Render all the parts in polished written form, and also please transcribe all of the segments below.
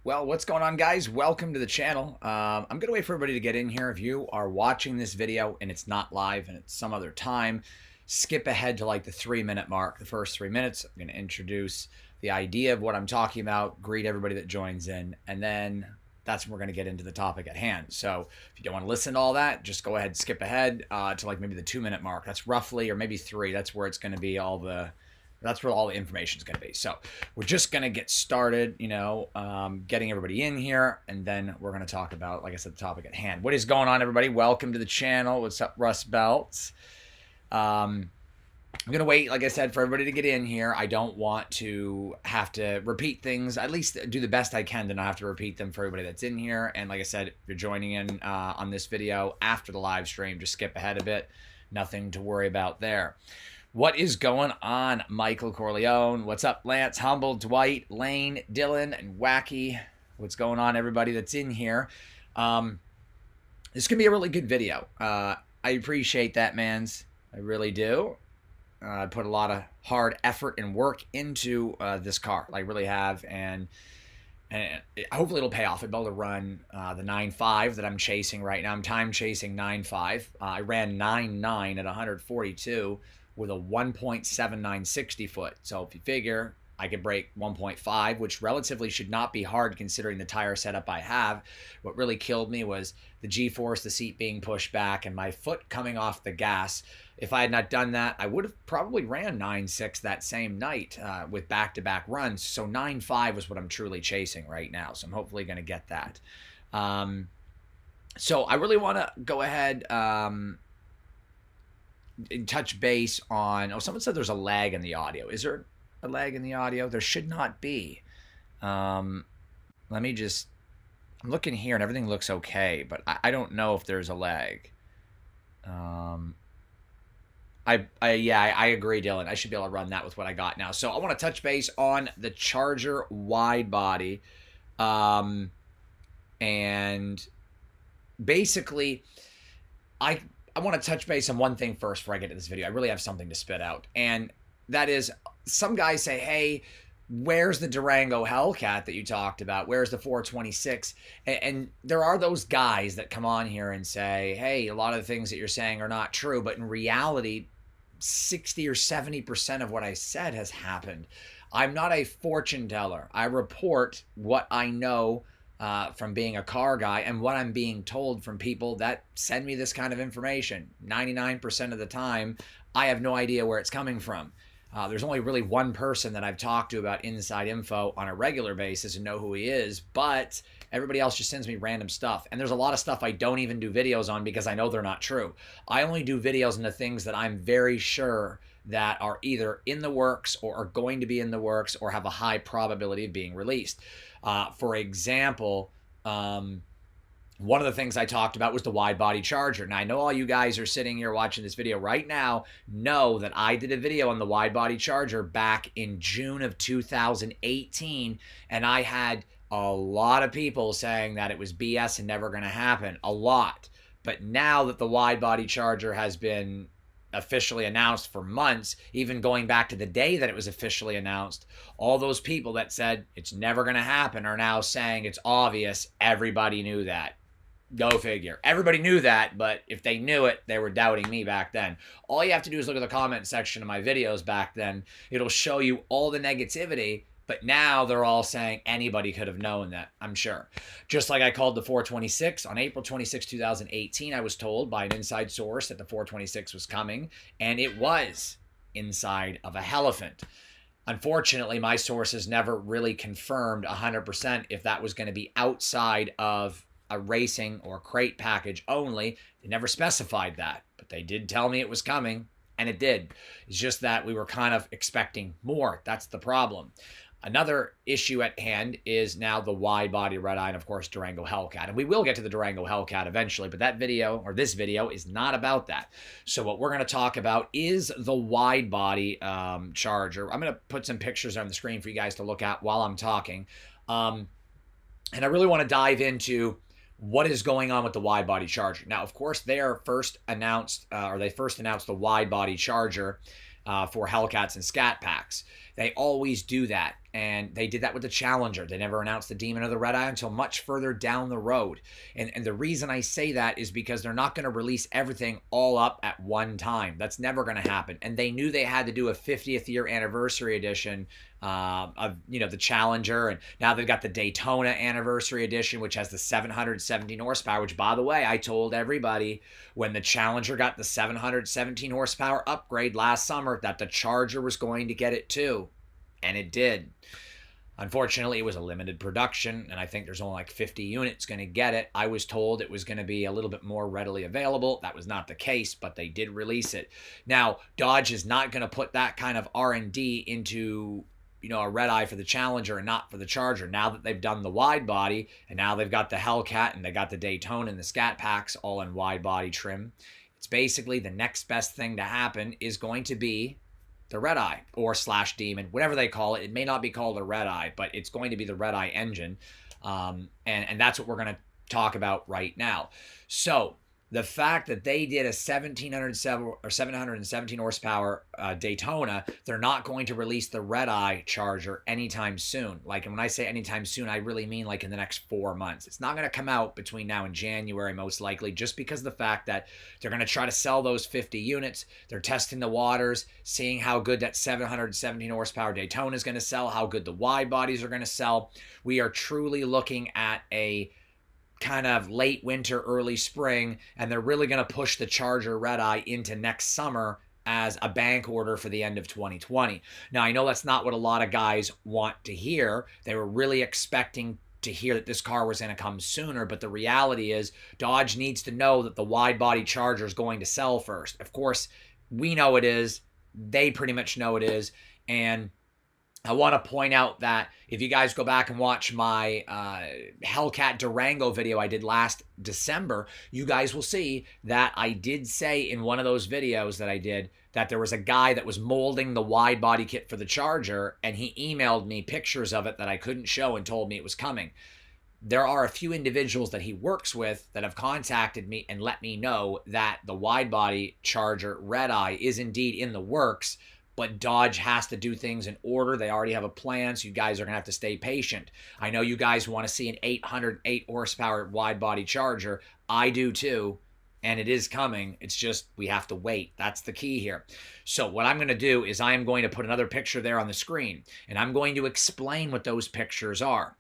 Well, what's going on, guys? Welcome to the channel. I'm going to wait for everybody to get in here. If you are watching this video and it's not live and it's some other time, skip ahead to like the 3-minute mark, the first 3 minutes. I'm going to introduce the idea of what I'm talking about, greet everybody that joins in, and then that's when we're going to get into the topic at hand. So if you don't want to listen to all that, just go ahead and skip ahead to like maybe the 2-minute mark. That's roughly, or maybe 3. That's where it's going to be that's where all the information is going to be. So we're just going to get started, getting everybody in here, and then we're going to talk about, like I said, the topic at hand. What is going on, everybody? Welcome to the channel. What's up, Rust Belts? I'm going to wait, like I said, for everybody to get in here. I don't want to have to repeat things. At least do the best I can to not have to repeat them for everybody that's in here. And like I said, if you're joining in on this video after the live stream, just skip ahead a bit. Nothing to worry about there. What is going on, Michael Corleone? What's up, Lance, Humble, Dwight, Lane, Dylan, and Wacky? What's going on, everybody that's in here? This can be a really good video. I appreciate that, mans. I really do. I put a lot of hard effort and work into this car. I really have, and hopefully it'll pay off. I'll be able to run the 9.5 that I'm chasing right now. I'm time chasing 9.5. I ran 9.9 at 142. With a 1.79 60 foot. So if you figure I could break 1.5, which relatively should not be hard considering the tire setup I have. What really killed me was the G-force, the seat being pushed back, and my foot coming off the gas. If I had not done that, I would have probably ran 9.6 that same night with back-to-back runs. So 9.5 was what I'm truly chasing right now. So I'm hopefully going to get that. So I really want to go ahead touch base on, someone said there's a lag in the audio. Is there a lag in the audio? There should not be. Let me just, I'm looking here and everything looks okay, but I don't know if there's a lag. I agree, Dylan. I should be able to run that with what I got now. So I want to touch base on the Charger wide body. And basically, I want to touch base on one thing first before I get to this video. I really have something to spit out. And that is, some guys say, hey, where's the Durango Hellcat that you talked about? Where's the 426? And there are those guys that come on here and say, hey, a lot of the things that you're saying are not true. But in reality, 60 or 70% of what I said has happened. I'm not a fortune teller. I report what I know from being a car guy and what I'm being told from people that send me this kind of information. 99% of the time, I have no idea where it's coming from. There's only really one person that I've talked to about inside info on a regular basis and know who he is, but everybody else just sends me random stuff. And there's a lot of stuff I don't even do videos on because I know they're not true. I only do videos into things that I'm very sure that are either in the works or are going to be in the works or have a high probability of being released. For example, one of the things I talked about was the wide body Charger. Now, I know all you guys are sitting here watching this video right now know that I did a video on the wide body Charger back in June of 2018, and I had a lot of people saying that it was BS and never going to happen. A lot. But now that the wide body Charger has been officially announced for months, even going back to the day that it was officially announced, all those people that said it's never going to happen are now saying it's obvious. Everybody knew that. Go figure. Everybody knew that, but if they knew it, they were doubting me back then. All you have to do is look at the comment section of my videos back then. It'll show you all the negativity, but now they're all saying anybody could have known that, I'm sure. Just like I called the 426 on April 26, 2018, I was told by an inside source that the 426 was coming, and it was inside of a Elephant. Unfortunately, my sources never really confirmed 100% if that was going to be outside of a racing or crate package only. They never specified that, but they did tell me it was coming, and it did. It's just that we were kind of expecting more. That's the problem. Another issue at hand is now the wide body Redeye and, of course, Durango Hellcat. And we will get to the Durango Hellcat eventually, but that video, or this video, is not about that. So what we're going to talk about is the wide body Charger. I'm going to put some pictures on the screen for you guys to look at while I'm talking. And I really want to dive into what is going on with the wide body Charger. Now, of course, they first announced the wide body Charger for Hellcats and Scat Packs. They always do that. And they did that with the Challenger. They never announced the Demon or the Redeye until much further down the road. And the reason I say that is because they're not going to release everything all up at one time. That's never going to happen. And they knew they had to do a 50th year anniversary edition of the Challenger, and now they've got the Daytona anniversary edition, which has the 717 horsepower, which, by the way, I told everybody when the Challenger got the 717 horsepower upgrade last summer that the Charger was going to get it too, and it did. Unfortunately, it was a limited production, and I think there's only like 50 units going to get it. I was told it was going to be a little bit more readily available. That was not the case, but they did release it. Now, Dodge is not going to put that kind of R&D into a Redeye for the Challenger and not for the Charger. Now that they've done the wide body, and now they've got the Hellcat and they got the Daytona and the Scat Packs all in wide body trim, it's basically the next best thing to happen is going to be the Redeye or / Demon, whatever they call it. It may not be called a Redeye, but it's going to be the Redeye engine. And that's what we're going to talk about right now. So the fact that they did a 717 horsepower Daytona, they're not going to release the Redeye Charger anytime soon. Like, and when I say anytime soon, I really mean like in the next 4 months. It's not going to come out between now and January, most likely, just because of the fact that they're going to try to sell those 50 units. They're testing the waters, seeing how good that 717 horsepower Daytona is going to sell, how good the wide bodies are going to sell. We are truly looking at a kind of late winter, early spring, and they're really going to push the Charger Redeye into next summer as a bank order for the end of 2020. Now, I know that's not what a lot of guys want to hear. They were really expecting to hear that this car was going to come sooner, but the reality is Dodge needs to know that the wide body Charger is going to sell first. Of course, we know it is. They pretty much know it is. And I want to point out that if you guys go back and watch my Hellcat Durango video I did last December, you guys will see that I did say in one of those videos that I did that there was a guy that was molding the wide body kit for the Charger, and he emailed me pictures of it that I couldn't show and told me it was coming. There are a few individuals that he works with that have contacted me and let me know that the wide body Charger Redeye is indeed in the works, but Dodge has to do things in order. They already have a plan, so you guys are going to have to stay patient. I know you guys want to see an 808 horsepower wide body Charger. I do too, and it is coming. It's just we have to wait. That's the key here. So what I'm going to do is I am going to put another picture there on the screen, and I'm going to explain what those pictures are.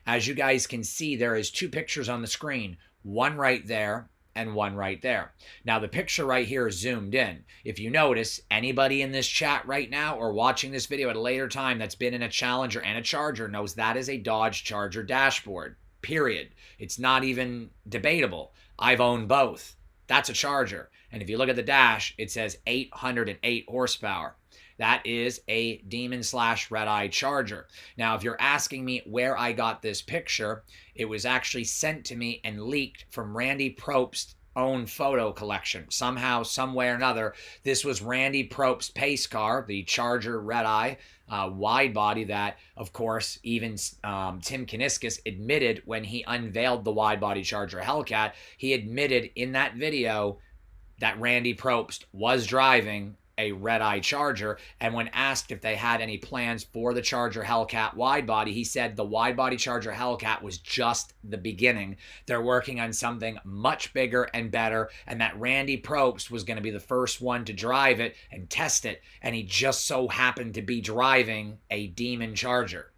As you guys can see, there is 2 pictures on the screen, one right there and one right there. Now, the picture right here is zoomed in. If you notice, anybody in this chat right now or watching this video at a later time that's been in a Challenger and a Charger knows that is a Dodge Charger dashboard, period. It's not even debatable. I've owned both. That's a Charger. And if you look at the dash, it says 808 horsepower. That is a Demon / Redeye Charger. Now, if you're asking me where I got this picture, it was actually sent to me and leaked from Randy Probst's own photo collection. Somehow, some way or another, this was Randy Probst's pace car, the Charger Redeye wide body that, of course, even Tim Kuniskis admitted when he unveiled the wide body Charger Hellcat. He admitted in that video that Randy Probst was driving a Redeye Charger, and when asked if they had any plans for the Charger Hellcat widebody, he said the widebody Charger Hellcat was just the beginning. They're working on something much bigger and better, and that Randy Probst was going to be the first one to drive it and test it, and he just so happened to be driving a Demon Charger.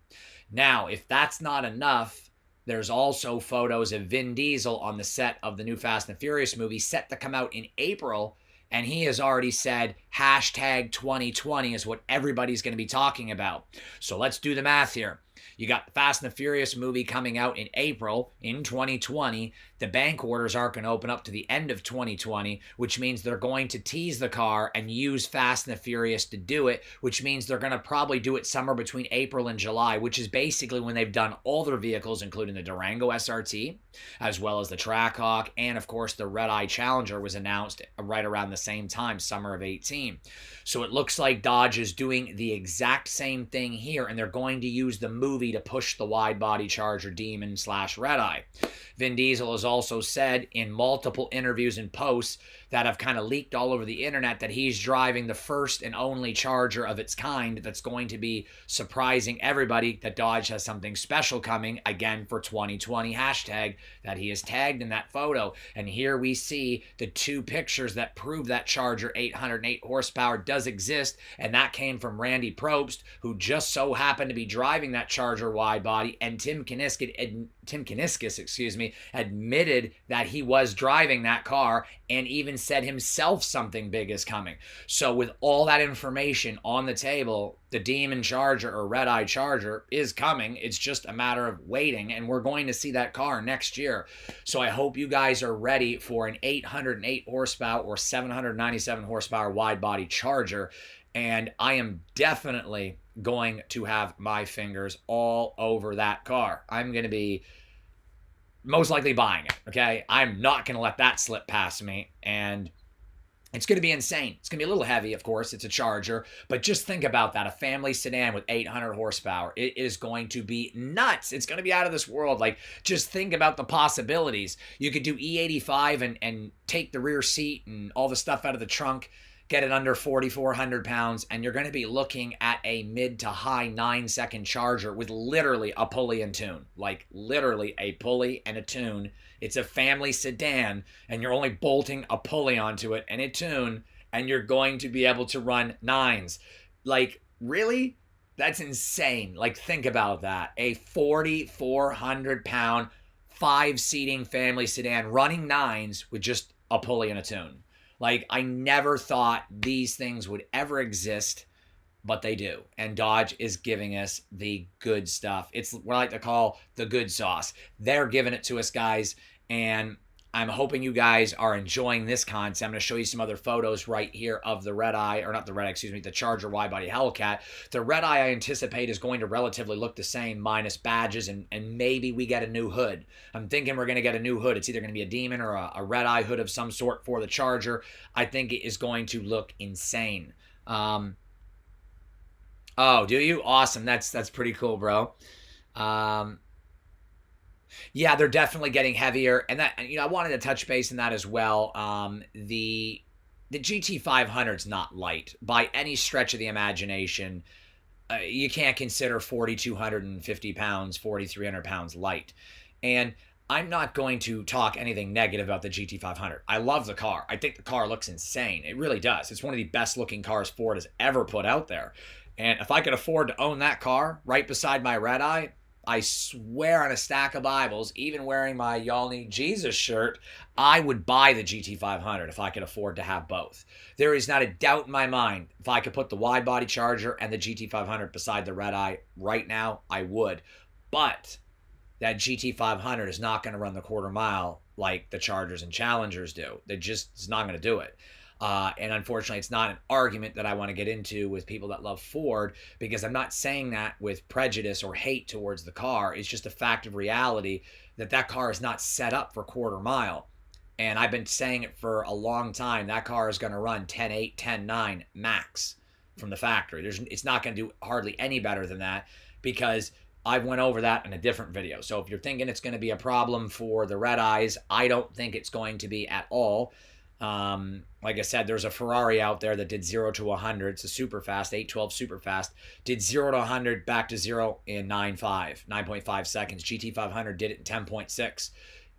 Now, if that's not enough, there's also photos of Vin Diesel on the set of the new Fast and Furious movie set to come out in April, and he has already said hashtag 2020 is what everybody's going to be talking about. So let's do the math here. You got the Fast and the Furious movie coming out in April in 2020. The bank orders aren't going to open up to the end of 2020, which means they're going to tease the car and use Fast and the Furious to do it, which means they're going to probably do it somewhere between April and July, which is basically when they've done all their vehicles, including the Durango SRT, as well as the Trackhawk, and of course the Redeye Challenger was announced right around the same time, summer of 18. So it looks like Dodge is doing the exact same thing here, and they're going to use the movie to push the wide body Charger Demon / Redeye. Vin Diesel has also said in multiple interviews and posts that have kind of leaked all over the internet that he's driving the first and only Charger of its kind that's going to be surprising everybody, that Dodge has something special coming again for 2020 hashtag that he is tagged in that photo. And here we see the two pictures that prove that Charger 808 horsepower does exist, and that came from Randy Probst, who just so happened to be driving that Charger wide body, and Tim Kuniskis, admitted that he was driving that car and even said himself something big is coming. So with all that information on the table, the Demon Charger or Redeye Charger is coming. It's just a matter of waiting, and we're going to see that car next year. So I hope you guys are ready for an 808 horsepower or 797 horsepower wide body Charger. And I am definitely going to have my fingers all over that car. I'm going to be most likely buying it, okay? I'm not going to let that slip past me, and it's going to be insane. It's going to be a little heavy, of course. It's a Charger, but just think about that. A family sedan with 800 horsepower. It is going to be nuts. It's going to be out of this world. Like, just think about the possibilities. You could do E85 and take the rear seat and all the stuff out of the trunk, get it under 4,400 pounds, and you're going to be looking at a mid to high 9-second Charger with literally a pulley and tune. Like, literally a pulley and a tune. It's a family sedan, and you're only bolting a pulley onto it and a tune, and you're going to be able to run 9s. Like, really? That's insane. Like, think about that. A 4,400-pound, 5-seating family sedan running 9s with just a pulley and a tune. Like, I never thought these things would ever exist, but they do. And Dodge is giving us the good stuff. It's what I like to call the good sauce. They're giving it to us, guys, and I'm hoping you guys are enjoying this content. I'm going to show you some other photos right here of the Redeye, or not the Redeye, excuse me, the Charger Widebody Hellcat. The Redeye, I anticipate, is going to relatively look the same, minus badges, and maybe we get a new hood. I'm thinking we're going to get a new hood. It's either going to be a Demon or a Redeye hood of some sort for the Charger. I think it is going to look insane. Oh, do you? Awesome. That's pretty cool, bro. Yeah, they're definitely getting heavier, and that, I wanted to touch base on that as well. The GT500 is not light by any stretch of the imagination. You can't consider 4,250 pounds, 4,300 pounds light. And I'm not going to talk anything negative about the GT500. I love the car. I think the car looks insane. It really does. It's one of the best looking cars Ford has ever put out there. And if I could afford to own that car right beside my Redeye, I swear on a stack of Bibles, even wearing my Y'all Need Jesus shirt, I would buy the GT500 if I could afford to have both. There is not a doubt in my mind, if I could put the wide body Charger and the GT500 beside the Redeye right now, I would. But that GT500 is not going to run the quarter mile like the Chargers and Challengers do. They're just, it's not going to do it. And unfortunately, it's not an argument that I want to get into with people that love Ford, because I'm not saying that with prejudice or hate towards the car. It's just a fact of reality that that car is not set up for quarter mile. And I've been saying it for a long time. That car is going to run 10.8, 10.9 max from the factory. It's not going to do hardly any better than that, because I went over that in a different video. So if you're thinking it's going to be a problem for the Redeyes, I don't think it's going to be at all. Like I said, there's a Ferrari out there that did 0 to 100. It's a super fast, 812 super fast. Did 0 to 100 back to 0 in 9.5 seconds. GT500 did it in 10.6.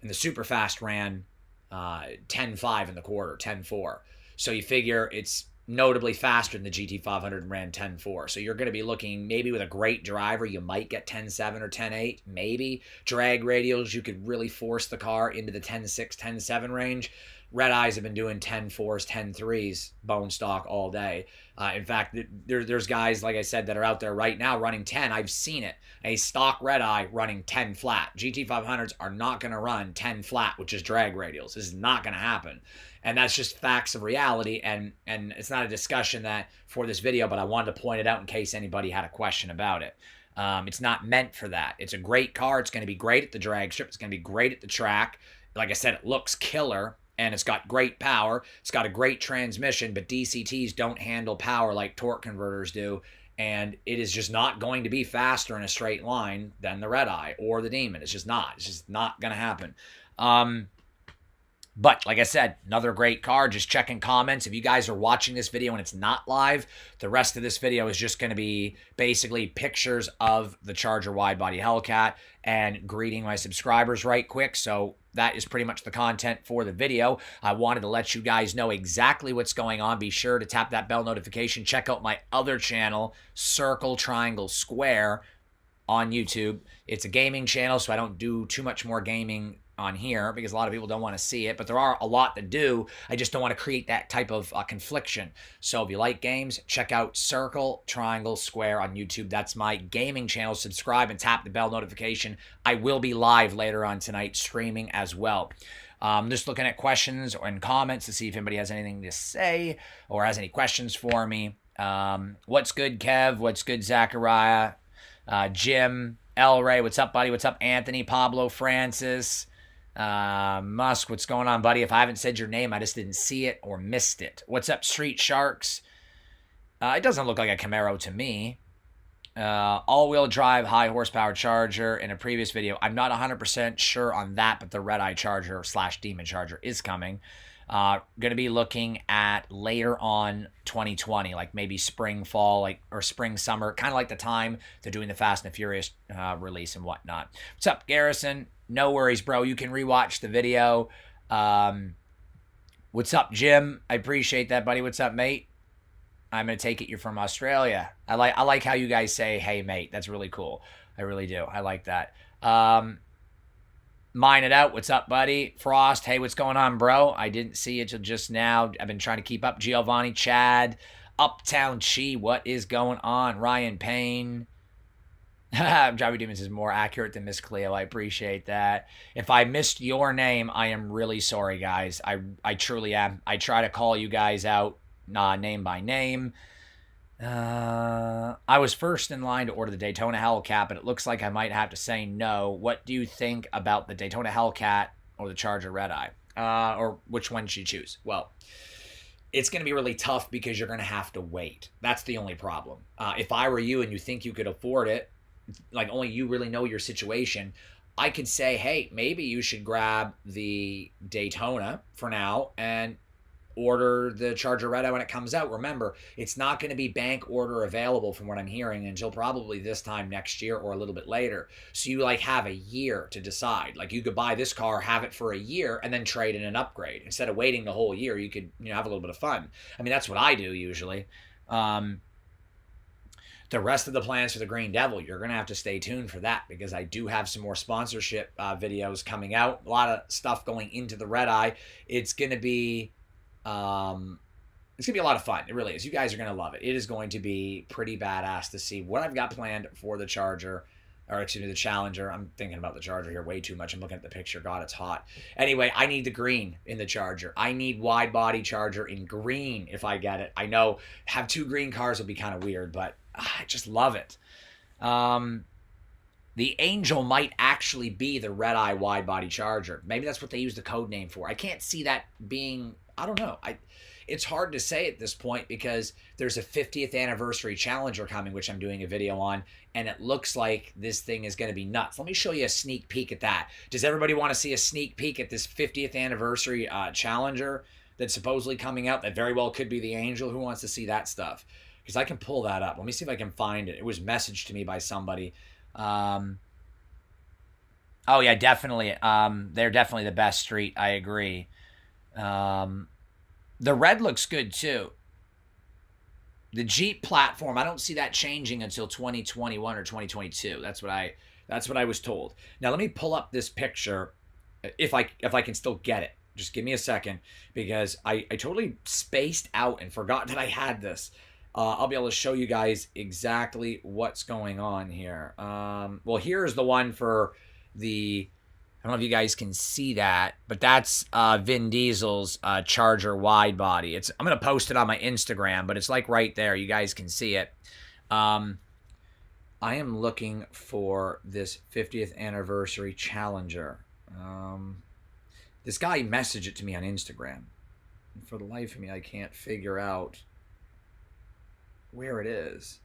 And the super fast ran 10.5 in the quarter, 10.4. So you figure it's notably faster than the GT500 and ran 10.4. So you're going to be looking, maybe with a great driver, you might get 10.7 or 10.8, maybe. Drag radials, you could really force the car into the 10.6, 10.7 range. Redeyes have been doing 10.4s, 10.3s bone stock all day. In fact, there's guys, like I said, that are out there right now running 10. I've seen it. A stock Redeye running 10 flat. GT500s are not going to run 10 flat, which is drag radials. This is not going to happen. And that's just facts of reality. And it's not a discussion that for this video, but I wanted to point it out in case anybody had a question about it. It's not meant for that. It's a great car. It's going to be great at the drag strip. It's going to be great at the track. Like I said, it looks killer. And it's got great power. It's got a great transmission, but DCTs don't handle power like torque converters do. And it is just not going to be faster in a straight line than the Redeye or the Demon. It's just not. It's just not going to happen. But like I said, another great car. Just checking comments. If you guys are watching this video and it's not live, the rest of this video is just going to be basically pictures of the Charger Widebody Hellcat and greeting my subscribers right quick. So that is pretty much the content for the video. I wanted to let you guys know exactly what's going on. Be sure to tap that bell notification. Check out my other channel, Circle Triangle Square, on YouTube. It's a gaming channel, so I don't do too much more gaming on here because a lot of people don't want to see it, but there are a lot that do. I just don't want to create that type of confliction. So if you like games, check out Circle Triangle Square on YouTube. That's my gaming channel. Subscribe and tap the bell notification. I will be live later on tonight streaming as well. Just looking at questions and comments to see if anybody has anything to say or has any questions for me. What's good, Kev? What's good, Zachariah? Jim, El Ray, what's up, buddy? What's up, Anthony, Pablo, Francis, Musk, what's going on, buddy? If I haven't said your name, I just didn't see it or missed it. What's up, Street Sharks? It doesn't look like a Camaro to me. All-wheel drive, high horsepower Charger in a previous video. I'm not 100% sure on that, but the Redeye Charger / Demon Charger is coming. Going to be looking at later on 2020, like maybe spring, fall, or spring, summer, kind of like the time they're doing the Fast and the Furious release and whatnot. What's up, Garrison? No worries, bro. You can rewatch the video. What's up, Jim? I appreciate that, buddy. What's up, mate? I'm going to take it you're from Australia. I like how you guys say, hey, mate. That's really cool. I really do. I like that. Mine it out. What's up, buddy? Frost. Hey, what's going on, bro? I didn't see it till just now. I've been trying to keep up. Giovanni, Chad, Uptown Chi. What is going on? Ryan Payne. Jobby Demons is more accurate than Miss Cleo. I appreciate that. If I missed your name, I am really sorry, guys. I truly am. I try to call you guys out name by name. I was first in line to order the Daytona Hellcat, but it looks like I might have to say no. What do you think about the Daytona Hellcat or the Charger Redeye? Or which one should you choose? Well, it's going to be really tough because you're going to have to wait. That's the only problem. If I were you and you think you could afford it, like only you really know your situation, I could say, hey, maybe you should grab the Daytona for now and order the Charger Redeye when it comes out. Remember, it's not going to be bank order available from what I'm hearing until probably this time next year or a little bit later. So you have a year to decide. Like you could buy this car, have it for a year, and then trade in an upgrade. Instead of waiting the whole year, you could have a little bit of fun. I mean, that's what I do usually. The rest of the plans for the Green Devil, you're going to have to stay tuned for that because I do have some more sponsorship videos coming out. A lot of stuff going into the Redeye. It's going to be a lot of fun. It really is. You guys are going to love it. It is going to be pretty badass to see what I've got planned for the Charger, or excuse me, the Challenger. I'm thinking about the Charger here way too much. I'm looking at the picture. God, it's hot. Anyway, I need the green in the Charger. I need wide body Charger in green if I get it. I know have two green cars would be kind of weird, but I just love it. The Angel might actually be the Redeye wide body Charger. Maybe that's what they use the code name for. I can't see that being, I don't know. It's hard to say at this point because there's a 50th anniversary Challenger coming, which I'm doing a video on, and it looks like this thing is going to be nuts. Let me show you a sneak peek at that. Does everybody want to see a sneak peek at this 50th anniversary Challenger that's supposedly coming out that very well could be the Angel? Who wants to see that stuff? Because I can pull that up. Let me see if I can find it. It was messaged to me by somebody. Oh yeah, definitely. They're definitely the best street. I agree. The red looks good too. The Jeep platform, I don't see that changing until 2021 or 2022. That's what I was told. Now let me pull up this picture if I can still get it. Just give me a second because I totally spaced out and forgot that I had this. I'll be able to show you guys exactly what's going on here. Well, here's the one for the, I don't know if you guys can see that, but that's Vin Diesel's Charger wide body. I'm going to post it on my Instagram, but it's like right there. You guys can see it. I am looking for this 50th anniversary Challenger. This guy messaged it to me on Instagram. And for the life of me, I can't figure out where it is.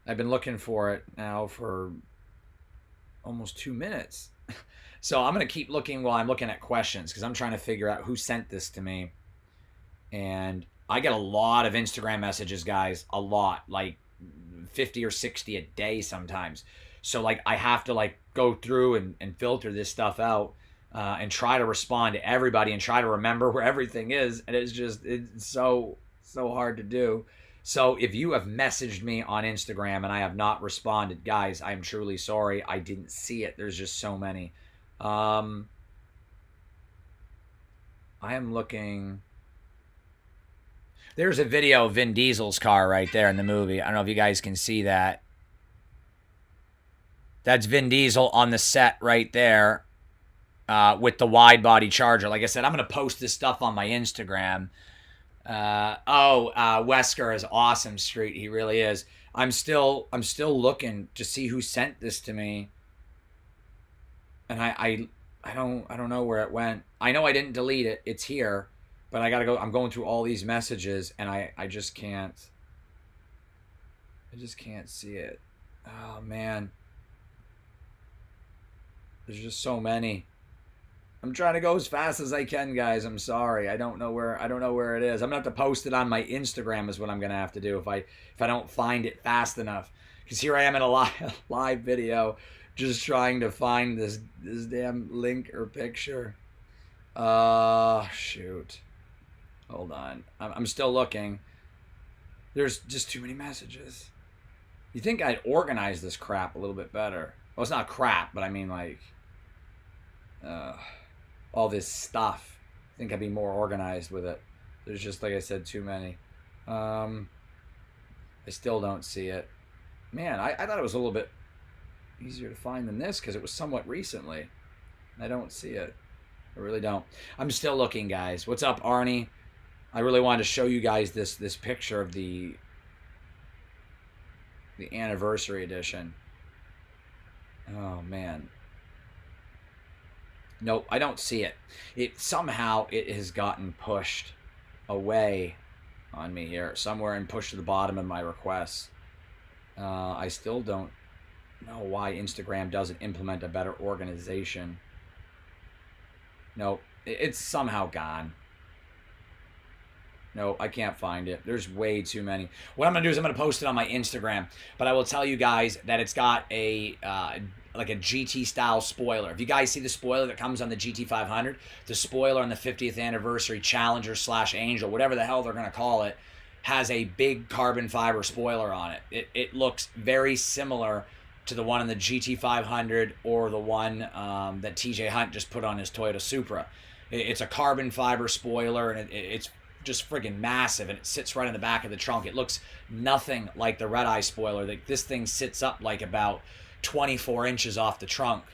I've been looking for it now for almost 2 minutes. So I'm going to keep looking while I'm looking at questions because I'm trying to figure out who sent this to me. And I get a lot of Instagram messages, guys. A lot. Like 50 or 60 a day sometimes. So like I have to like go through and filter this stuff out and try to respond to everybody and try to remember where everything is. And it's so hard to do. So if you have messaged me on Instagram and I have not responded, guys, I'm truly sorry. I didn't see it. There's just so many. I am looking. There's a video of Vin Diesel's car right there in the movie. I don't know if you guys can see that. That's Vin Diesel on the set right there with the wide-body Charger. Like I said, I'm going to post this stuff on my Instagram. Wesker is awesome, Street. He really is. I'm still looking to see who sent this to me. And I don't know where it went. I know I didn't delete it. It's here. But I gotta go. I'm going through all these messages, and I just can't. I just can't see it. Oh man, there's just so many. I'm trying to go as fast as I can, guys. I'm sorry. I don't know where it is. I'm gonna have to post it on my Instagram. Is what I'm gonna have to do if I don't find it fast enough. Because here I am in a live video, just trying to find this damn link or picture. Shoot. Hold on. I'm still looking. There's just too many messages. You think I'd organize this crap a little bit better. Well, it's not crap, but I mean like all this stuff. I think I'd be more organized with it. There's just, like I said, too many. I still don't see it. Man, I thought it was a little bit easier to find than this because it was somewhat recently. I don't see it. I really don't. I'm still looking, guys. What's up, Arnie? I really wanted to show you guys this picture of the anniversary edition. Oh man. Nope, I don't see it. It somehow it has gotten pushed away on me here somewhere and pushed to the bottom of my requests. I still don't know why Instagram doesn't implement a better organization. Nope, it's somehow gone. No, I can't find it. There's way too many. What I'm going to do is I'm going to post it on my Instagram. But I will tell you guys that it's got a like a GT style spoiler. If you guys see the spoiler that comes on the GT500, the spoiler on the 50th anniversary Challenger / Angel, whatever the hell they're going to call it, has a big carbon fiber spoiler on it. It looks very similar to the one on the GT500 or the one that TJ Hunt just put on his Toyota Supra. It's a carbon fiber spoiler, and it's just friggin' massive, and it sits right in the back of the trunk. It looks nothing like the Redeye spoiler. This thing sits up like about 24 inches off the trunk,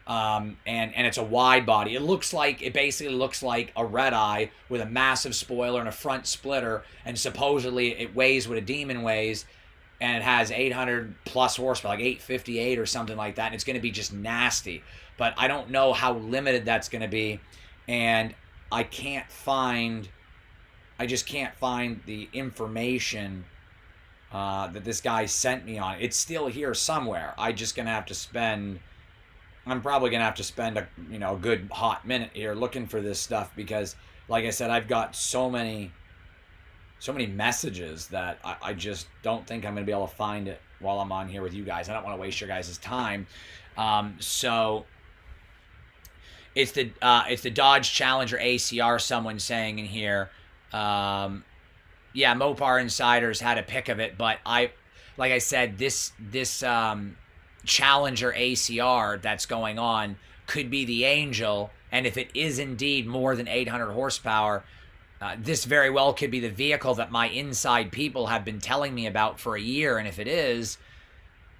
and it's a wide body. It basically looks like a Redeye with a massive spoiler and a front splitter, and supposedly it weighs what a Demon weighs, and it has 800 plus horsepower, like 858 or something like that, and it's going to be just nasty. But I don't know how limited that's going to be, and I just can't find the information that this guy sent me on. It's still here somewhere. I'm probably gonna have to spend a good hot minute here looking for this stuff because, like I said, I've got so many messages that I just don't think I'm gonna be able to find it while I'm on here with you guys. I don't want to waste your guys' time. So it's the Dodge Challenger ACR. Someone saying in here. Yeah, Mopar Insiders had a pic of it, but like I said, this Challenger ACR that's going on could be the Angel, and if it is indeed more than 800 horsepower, this very well could be the vehicle that my inside people have been telling me about for a year, and if it is,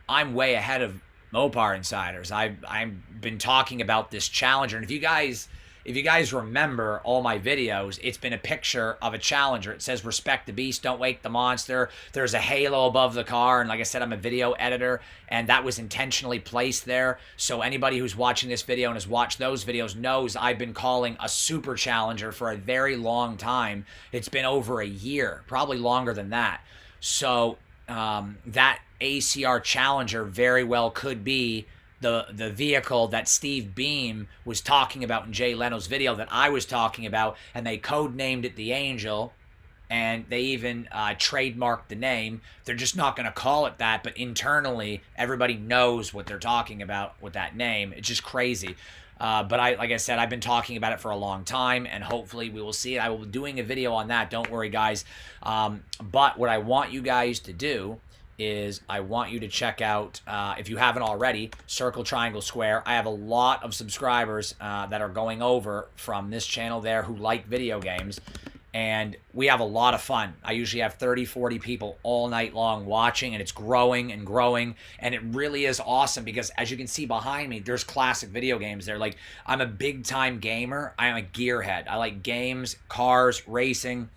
I'm way ahead of Mopar Insiders. I've been talking about this Challenger, and if you guys remember all my videos, it's been a picture of a Challenger. It says, respect the beast, don't wake the monster. There's a halo above the car. And like I said, I'm a video editor, and that was intentionally placed there. So anybody who's watching this video and has watched those videos knows I've been calling a Super Challenger for a very long time. It's been over a year, probably longer than that. So that ACR Challenger very well could be the vehicle that Steve Beam was talking about in Jay Leno's video that I was talking about, and they codenamed it the Angel, and they even trademarked the name. They're just not going to call it that, but internally, everybody knows what they're talking about with that name. It's just crazy. But like I said, I've been talking about it for a long time, and hopefully we will see it. I will be doing a video on that. Don't worry, guys. But what I want you guys to do is I want you to check out, if you haven't already, Circle, Triangle, Square. I have a lot of subscribers that are going over from this channel there who like video games. And we have a lot of fun. I usually have 30, 40 people all night long watching, and it's growing and growing. And it really is awesome because, as you can see behind me, there's classic video games there. Like, I'm a big-time gamer. I'm a gearhead. I like games, cars, racing,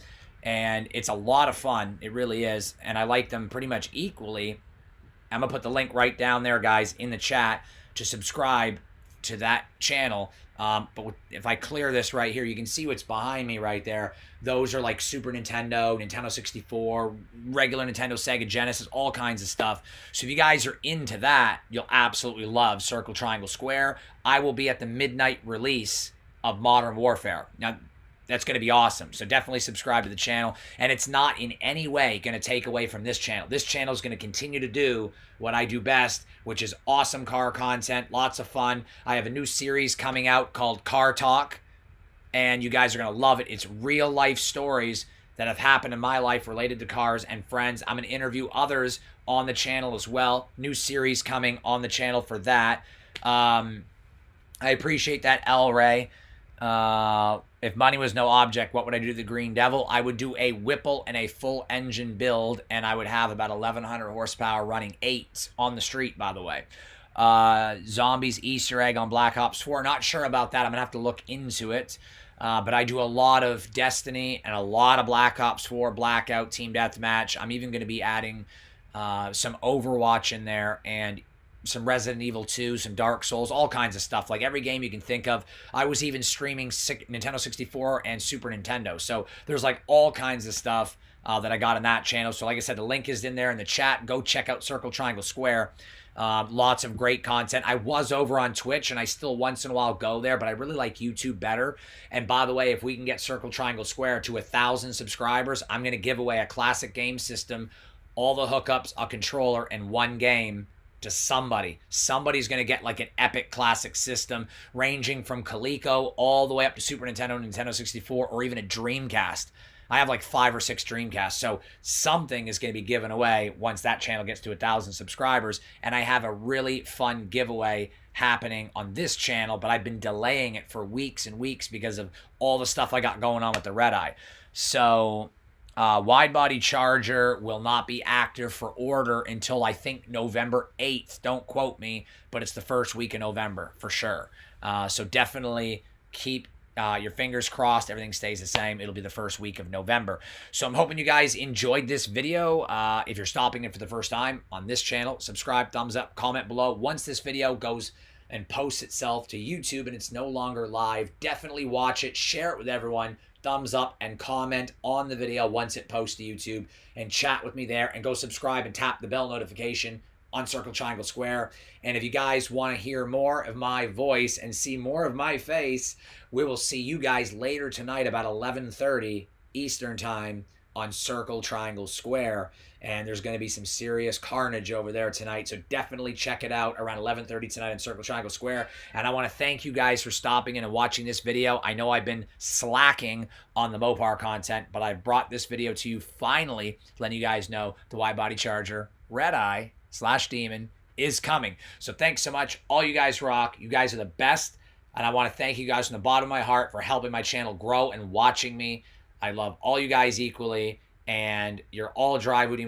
and it's a lot of fun. It really is. And I like them pretty much equally. I'm going to put the link right down there, guys, in the chat to subscribe to that channel. But if I clear this right here, you can see what's behind me right there. Those are like Super Nintendo, Nintendo 64, regular Nintendo, Sega Genesis, all kinds of stuff. So if you guys are into that, you'll absolutely love Circle, Triangle, Square. I will be at the midnight release of Modern Warfare. Now, that's going to be awesome. So definitely subscribe to the channel. And it's not in any way going to take away from this channel. This channel is going to continue to do what I do best, which is awesome car content, lots of fun. I have a new series coming out called Car Talk, and you guys are going to love it. It's real life stories that have happened in my life related to cars and friends. I'm going to interview others on the channel as well. New series coming on the channel for that. I appreciate that, L. Ray. If money was no object, what would I do to the Green Devil? I would do a Whipple and a full engine build, and I would have about 1,100 horsepower running 8 on the street, by the way. Zombies Easter egg on Black Ops 4. Not sure about that. I'm going to have to look into it. But I do a lot of Destiny and a lot of Black Ops 4, Blackout, Team Deathmatch. I'm even going to be adding some Overwatch in there, and some Resident Evil 2, some Dark Souls, all kinds of stuff. Like every game you can think of. I was even streaming Nintendo 64 and Super Nintendo. So there's like all kinds of stuff that I got on that channel. So like I said, the link is in there in the chat. Go check out Circle, Triangle, Square. Lots of great content. I was over on Twitch, and I still once in a while go there, but I really like YouTube better. And by the way, if we can get Circle, Triangle, Square to 1,000 subscribers, I'm going to give away a classic game system, all the hookups, a controller, and one game to somebody. Somebody's going to get like an epic classic system ranging from Coleco all the way up to Super Nintendo, Nintendo 64, or even a Dreamcast. I have like 5 or 6 Dreamcasts, so something is going to be given away once that channel gets to 1,000 subscribers, and I have a really fun giveaway happening on this channel, but I've been delaying it for weeks and weeks because of all the stuff I got going on with the Redeye. So Widebody charger will not be active for order until I think November 8th. Don't quote me, but it's the first week of November for sure. So definitely keep your fingers crossed. Everything stays the same. It'll be the first week of November. So I'm hoping you guys enjoyed this video. If you're stopping in for the first time on this channel, subscribe, thumbs up, comment below. Once this video goes and posts itself to YouTube and it's no longer live, definitely watch it, share it with everyone. Thumbs up and comment on the video once it posts to YouTube, and chat with me there, and go subscribe and tap the bell notification on Circle, Triangle, Square. And if you guys want to hear more of my voice and see more of my face, we will see you guys later tonight about 11:30 Eastern Time on Circle, Triangle, Square. And there's going to be some serious carnage over there tonight, so definitely check it out around 11:30 tonight on Circle, Triangle, Square. And I want to thank you guys for stopping in and watching this video. I know I've been slacking on the Mopar content, but I brought this video to you finally, letting you guys know the Widebody Charger Redeye / Demon is coming. So thanks so much. All you guys rock. You guys are the best. And I want to thank you guys from the bottom of my heart for helping my channel grow and watching me. I love all you guys equally. And you're all dry, Woody